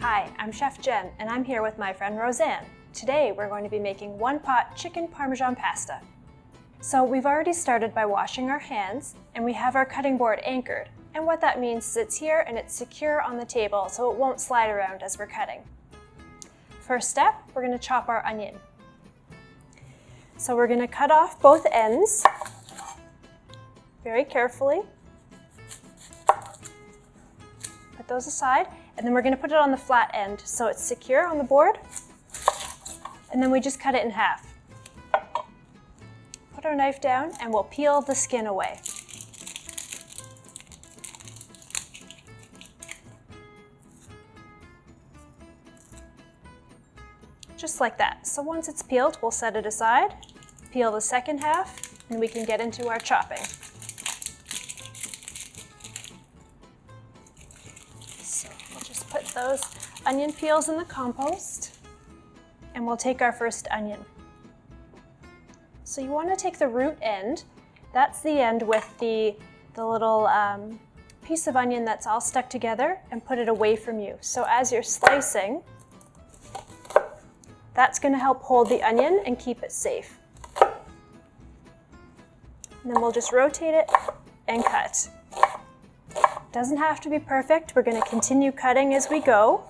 Hi, I'm Chef Jen, and I'm here with my friend Roseanne. Today we're going to be making one-pot chicken Parmesan pasta. So we've already started by washing our hands, and we have our cutting board anchored. And what that means is it's here and it's secure on the table so it won't slide around as we're cutting. First step, we're going to chop our onion. So we're going to cut off both ends very carefully. Put those aside, and then we're going to put it on the flat end so it's secure on the board. And then we just cut it in half. Put our knife down and we'll peel the skin away. Just like that. So once it's peeled, we'll set it aside, peel the second half, and we can get into our chopping. So we'll just put those onion peels in the compost, and we'll take our first onion. So you want to take the root end, that's the end with the little piece of onion that's all stuck together, and put it away from you. So as you're slicing, that's going to help hold the onion and keep it safe. And then we'll just rotate it and cut. Doesn't have to be perfect. We're going to continue cutting as we go.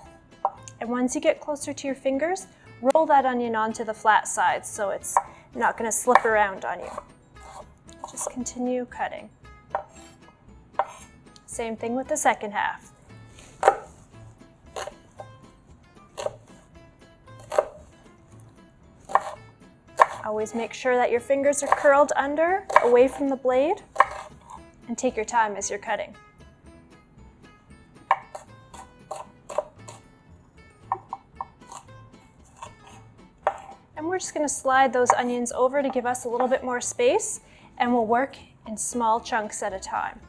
And once you get closer to your fingers, roll that onion onto the flat side so it's not going to slip around on you. Just continue cutting. Same thing with the second half. Always make sure that your fingers are curled under, away from the blade, and take your time as you're cutting. And we're just going to slide those onions over to give us a little bit more space, and we'll work in small chunks at a time.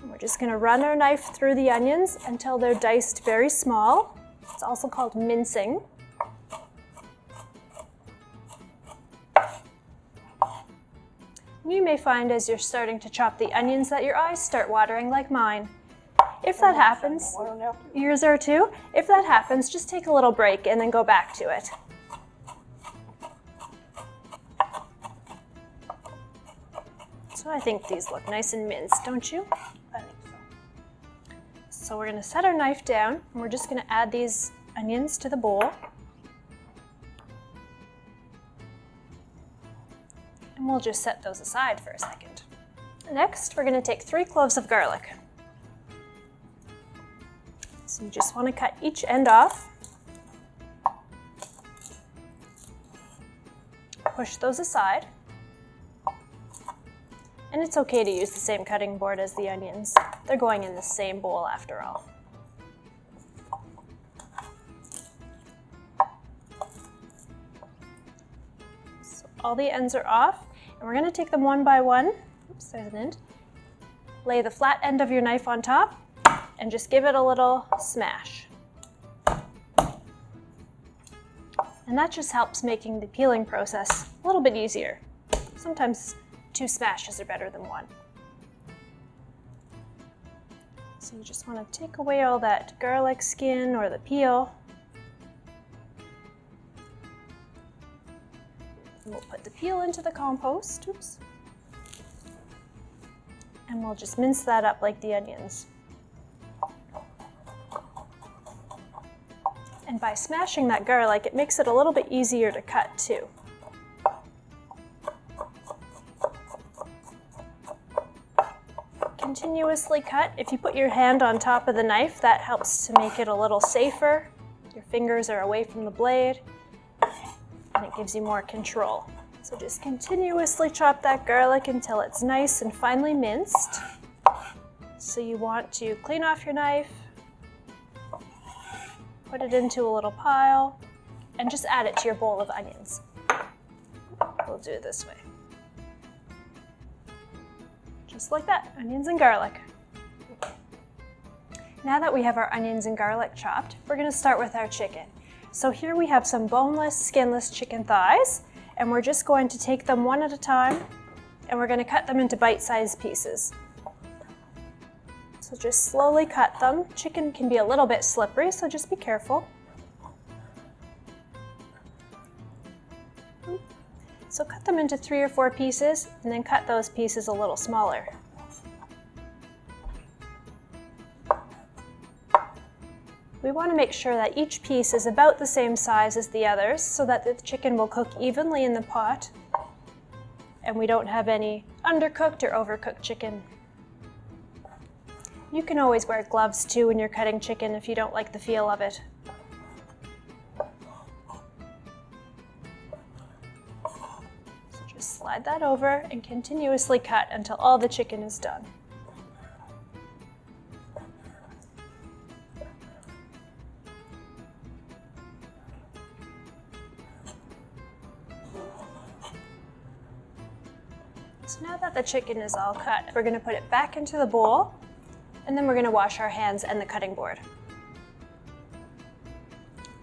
And we're just going to run our knife through the onions until they're diced very small. It's also called mincing. You may find as you're starting to chop the onions that your eyes start watering like mine. If that happens, yours are too. If that happens, just take a little break and then go back to it. So I think these look nice and minced, don't you? I think so. So we're going to set our knife down and we're just going to add these onions to the bowl. And we'll just set those aside for a second. Next, we're going to take 3 cloves of garlic. So you just want to cut each end off. Push those aside. And it's okay to use the same cutting board as the onions. They're going in the same bowl after all. So all the ends are off. And we're going to take them one by one. Oops, there's an end. Lay the flat end of your knife on top and just give it a little smash. And that just helps making the peeling process a little bit easier. Sometimes 2 smashes are better than 1. So you just want to take away all that garlic skin or the peel. And we'll put the peel into the compost. Oops. And we'll just mince that up like the onions. And by smashing that garlic, it makes it a little bit easier to cut too. Continuously cut. If you put your hand on top of the knife, that helps to make it a little safer. Your fingers are away from the blade, and it gives you more control. So just continuously chop that garlic until it's nice and finely minced. So you want to clean off your knife, put it into a little pile, and just add it to your bowl of onions. We'll do it this way. Just like that, onions and garlic. Now that we have our onions and garlic chopped, we're going to start with our chicken. So here we have some boneless, skinless chicken thighs, and we're just going to take them one at a time, and we're going to cut them into bite-sized pieces. So So just slowly cut them. Chicken can be a little bit slippery, so just be careful. So cut them into 3 or 4 pieces, and then cut those pieces a little smaller. We want to make sure that each piece is about the same size as the others so that the chicken will cook evenly in the pot and we don't have any undercooked or overcooked chicken. You can always wear gloves too when you're cutting chicken if you don't like the feel of it. So just slide that over and continuously cut until all the chicken is done. So now that the chicken is all cut, we're going to put it back into the bowl, and then we're going to wash our hands and the cutting board.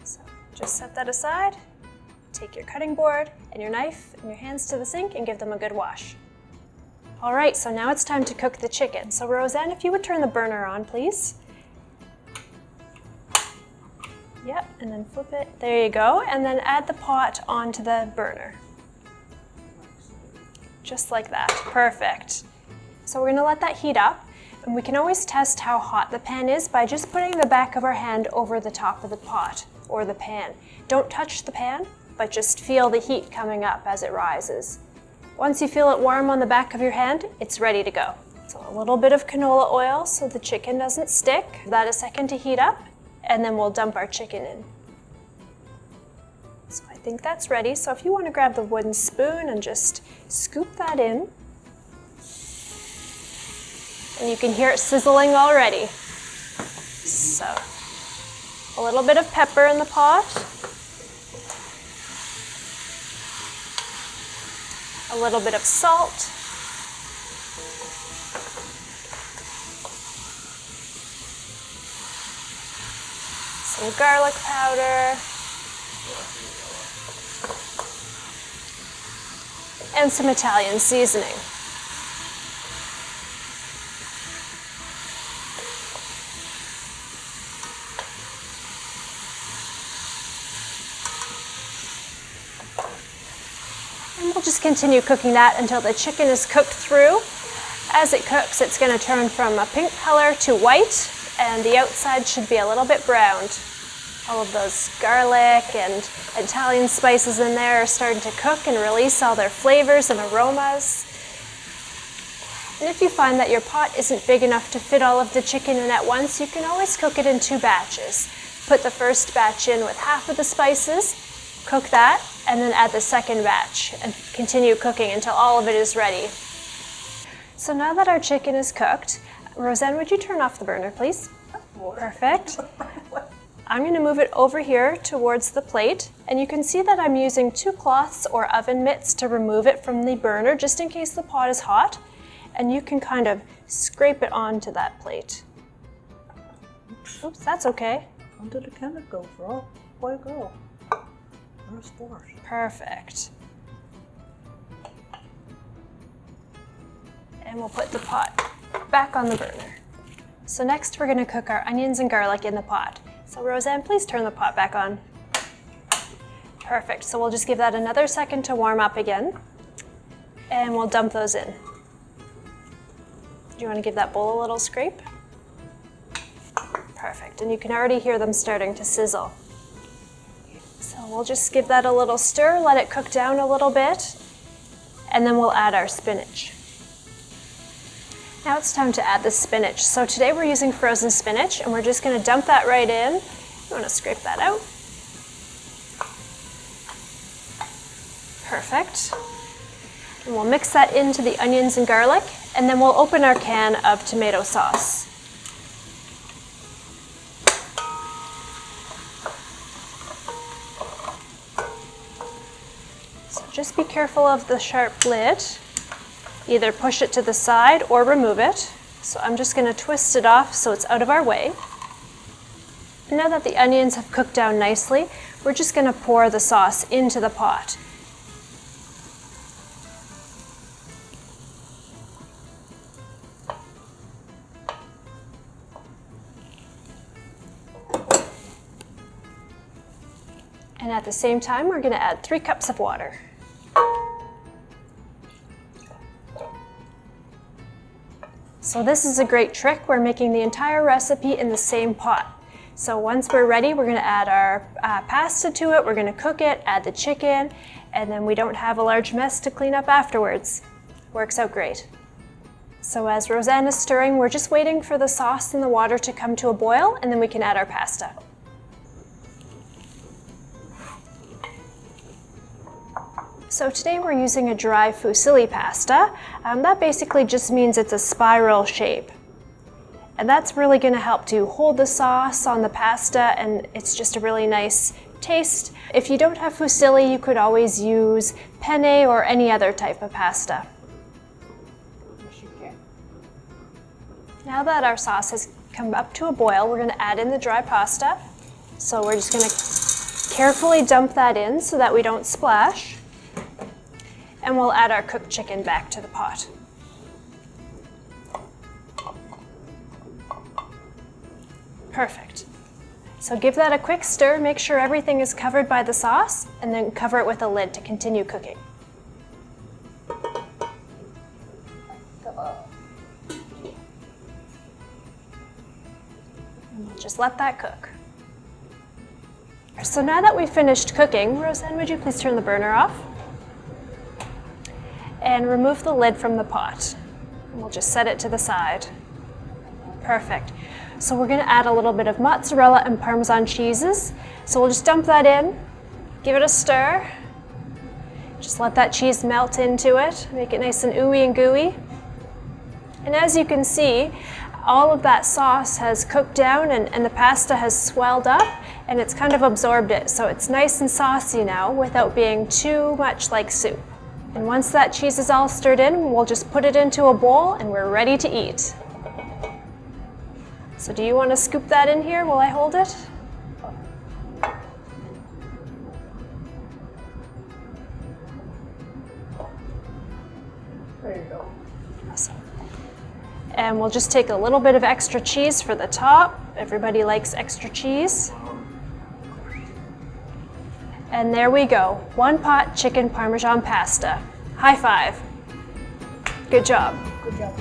So just set that aside, take your cutting board and your knife and your hands to the sink and give them a good wash. All right, so now it's time to cook the chicken. So Roseanne, if you would turn the burner on, please. Yep, and then flip it. There you go, and then add the pot onto the burner. Just like that, perfect. So we're gonna let that heat up, and we can always test how hot the pan is by just putting the back of our hand over the top of the pot or the pan. Don't touch the pan, but just feel the heat coming up as it rises. Once you feel it warm on the back of your hand, it's ready to go. So a little bit of canola oil so the chicken doesn't stick. Give that a second to heat up, and then we'll dump our chicken in. So I think that's ready. So if you want to grab the wooden spoon and just scoop that in. And you can hear it sizzling already. So a little bit of pepper in the pot. A little bit of salt. Some garlic powder. And some Italian seasoning. And we'll just continue cooking that until the chicken is cooked through. As it cooks, it's going to turn from a pink color to white, and the outside should be a little bit browned. All of those garlic and Italian spices in there are starting to cook and release all their flavors and aromas. And if you find that your pot isn't big enough to fit all of the chicken in at once, you can always cook it in 2 batches. Put the first batch in with half of the spices, cook that, and then add the second batch and continue cooking until all of it is ready. So now that our chicken is cooked, Roseanne, would you turn off the burner, please? Perfect. I'm going to move it over here towards the plate, and you can see that I'm using 2 cloths or oven mitts to remove it from the burner just in case the pot is hot, and you can kind of scrape it onto that plate. Oops, that's okay. Onto the chemical, bro. Way to go. There's force. Perfect. And we'll put the pot back on the burner. So next we're going to cook our onions and garlic in the pot. So Roseanne, please turn the pot back on. Perfect, so we'll just give that another second to warm up again, and we'll dump those in. Do you want to give that bowl a little scrape? Perfect, and you can already hear them starting to sizzle. So we'll just give that a little stir, let it cook down a little bit, and then we'll add our spinach. Now it's time to add the spinach. So today we're using frozen spinach, and we're just going to dump that right in. You want to scrape that out. Perfect. And we'll mix that into the onions and garlic, and then we'll open our can of tomato sauce. So just be careful of the sharp lid. Either push it to the side or remove it. So I'm just going to twist it off so it's out of our way. And now that the onions have cooked down nicely, we're just going to pour the sauce into the pot. And at the same time, we're going to add 3 cups of water. So this is a great trick. We're making the entire recipe in the same pot. So once we're ready, we're going to add our pasta to it. We're going to cook it, add the chicken, and then we don't have a large mess to clean up afterwards. Works out great. So as Roseanne is stirring, we're just waiting for the sauce and the water to come to a boil, and then we can add our pasta. So today we're using a dry fusilli pasta. That basically just means it's a spiral shape. And that's really going to help to hold the sauce on the pasta, and it's just a really nice taste. If you don't have fusilli, you could always use penne or any other type of pasta. Yes, you can. Now that our sauce has come up to a boil, we're going to add in the dry pasta. So we're just going to carefully dump that in so that we don't splash. And we'll add our cooked chicken back to the pot. Perfect. So give that a quick stir, make sure everything is covered by the sauce, and then cover it with a lid to continue cooking. And we'll just let that cook. So now that we've finished cooking, Roseanne, would you please turn the burner off? And remove the lid from the pot. And we'll just set it to the side. Perfect. So we're going to add a little bit of mozzarella and Parmesan cheeses. So we'll just dump that in, give it a stir. Just let that cheese melt into it, make it nice and ooey and gooey. And as you can see, all of that sauce has cooked down and the pasta has swelled up and it's kind of absorbed it. So it's nice and saucy now without being too much like soup. And once that cheese is all stirred in, we'll just put it into a bowl and we're ready to eat. So do you want to scoop that in here while I hold it? There you go. Awesome. And we'll just take a little bit of extra cheese for the top. Everybody likes extra cheese. And there we go. 1 pot chicken Parmesan pasta. High five. Good job. Good job.